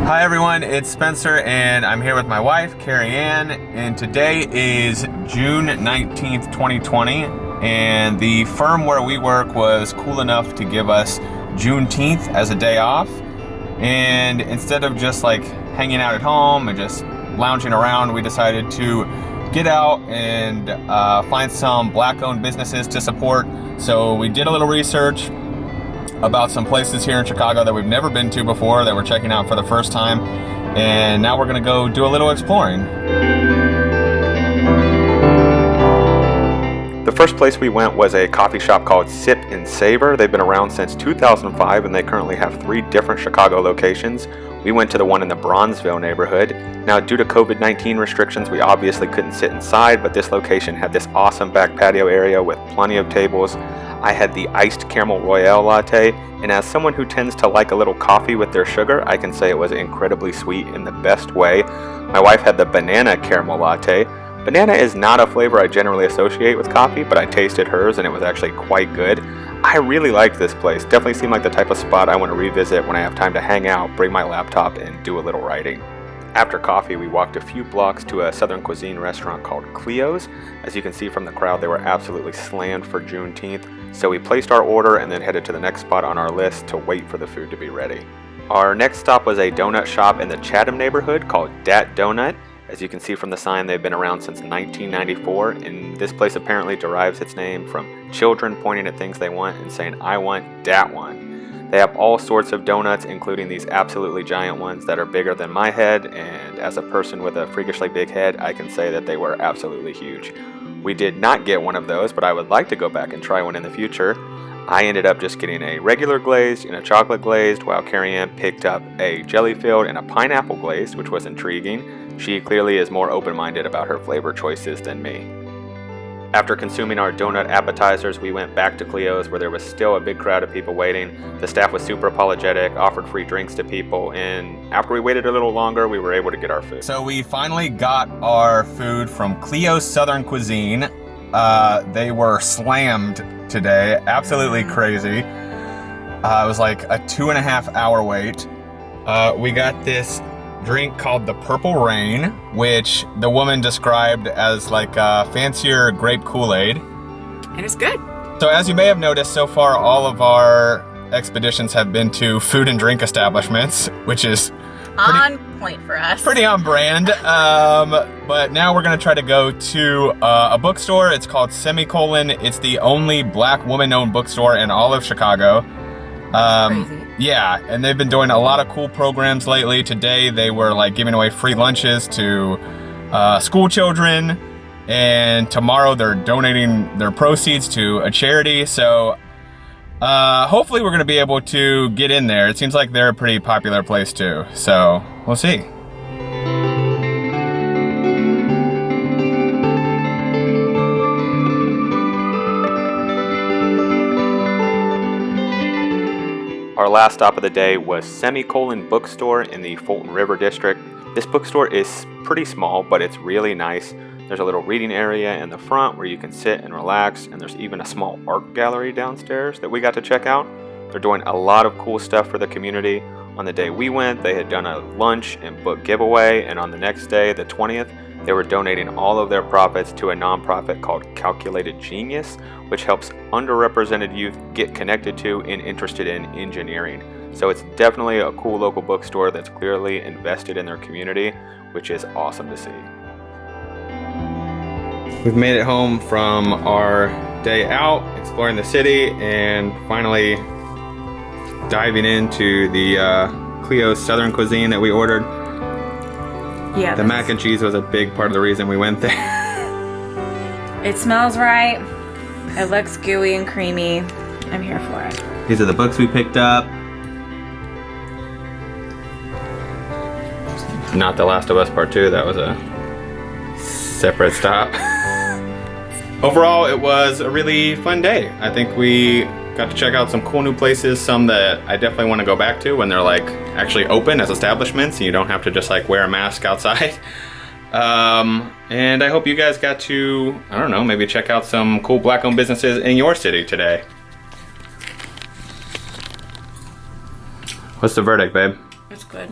Hi everyone, it's Spencer and I'm here with my wife, Carrie Ann, and today is June 19th, 2020, and the firm where we work was cool enough to give us Juneteenth as a day off, and instead of just like hanging out at home and just lounging around, we decided to get out and find some black-owned businesses to support. So we did a little research about some places here in Chicago that we've never been to before, that we're checking out for the first time, and now we're gonna go do a little exploring. The first place we went was a coffee shop called Sip and Savor. They've been around since 2005 and they currently have 3 different Chicago locations. We went to the one in the Bronzeville neighborhood. Now, due to COVID-19 restrictions, we obviously couldn't sit inside, but this location had this awesome back patio area with plenty of tables. I had the iced caramel royale latte, and as someone who tends to like a little coffee with their sugar, I can say it was incredibly sweet in the best way. My wife had the banana caramel latte. Banana is not a flavor I generally associate with coffee, but I tasted hers and it was actually quite good. I really liked this place. Definitely seemed like the type of spot I want to revisit when I have time to hang out, bring my laptop, and do a little writing. After coffee, we walked a few blocks to a Southern Cuisine restaurant called Cleo's. As you can see from the crowd, they were absolutely slammed for Juneteenth, so we placed our order and then headed to the next spot on our list to wait for the food to be ready. Our next stop was a donut shop in the Chatham neighborhood called Dat Donut. As you can see from the sign, they've been around since 1994, and this place apparently derives its name from children pointing at things they want and saying, "I want that one." They have all sorts of donuts, including these absolutely giant ones that are bigger than my head, and as a person with a freakishly big head, I can say that they were absolutely huge. We did not get one of those, but I would like to go back and try one in the future. I ended up just getting a regular glazed and a chocolate glazed, while Carrie Ann picked up a jelly filled and a pineapple glazed, which was intriguing. She clearly is more open-minded about her flavor choices than me. After consuming our donut appetizers, we went back to Cleo's, where there was still a big crowd of people waiting. The staff was super apologetic, offered free drinks to people, and after we waited a little longer, we were able to get our food. So we finally got our food from Cleo's Southern Cuisine. They were slammed today, absolutely crazy. It was like a 2.5 hour wait. We got this drink called the Purple Rain, which the woman described as like a fancier grape Kool-Aid. And it's good. So as you may have noticed, so far all of our expeditions have been to food and drink establishments, which is on point for us. Pretty on brand. But now we're gonna try to go to a bookstore. It's called Semicolon. It's the only black woman-owned bookstore in all of Chicago. Crazy. Yeah, and they've been doing a lot of cool programs lately. Today they were like giving away free lunches to school children, and tomorrow they're donating their proceeds to a charity. So hopefully we're going to be able to get in there. It seems like they're a pretty popular place too, so we'll see. Our last stop of the day was Semicolon Bookstore in the Fulton River District. This bookstore is pretty small, but it's really nice. There's a little reading area in the front where you can sit and relax, and there's even a small art gallery downstairs that we got to check out. They're doing a lot of cool stuff for the community. On the day we went, they had done a lunch and book giveaway, and on the next day, the 20th, they were donating all of their profits to a nonprofit called Calculated Genius, which helps underrepresented youth get connected to and interested in engineering. So it's definitely a cool local bookstore that's clearly invested in their community, which is awesome to see. We've made it home from our day out, exploring the city, and finally diving into the Cleo's Southern Cuisine that we ordered. Yeah. The mac and cheese was a big part of the reason we went there. It smells right. It looks gooey and creamy. I'm here for it. These are the books we picked up. Not The Last of Us Part 2. That was a separate stop. Overall, it was a really fun day. I think we got to check out some cool new places, some that I definitely want to go back to when they're like actually open as establishments and you don't have to just like wear a mask outside. And I hope you guys got to, I don't know, maybe check out some cool black-owned businesses in your city today. What's the verdict, babe? It's good.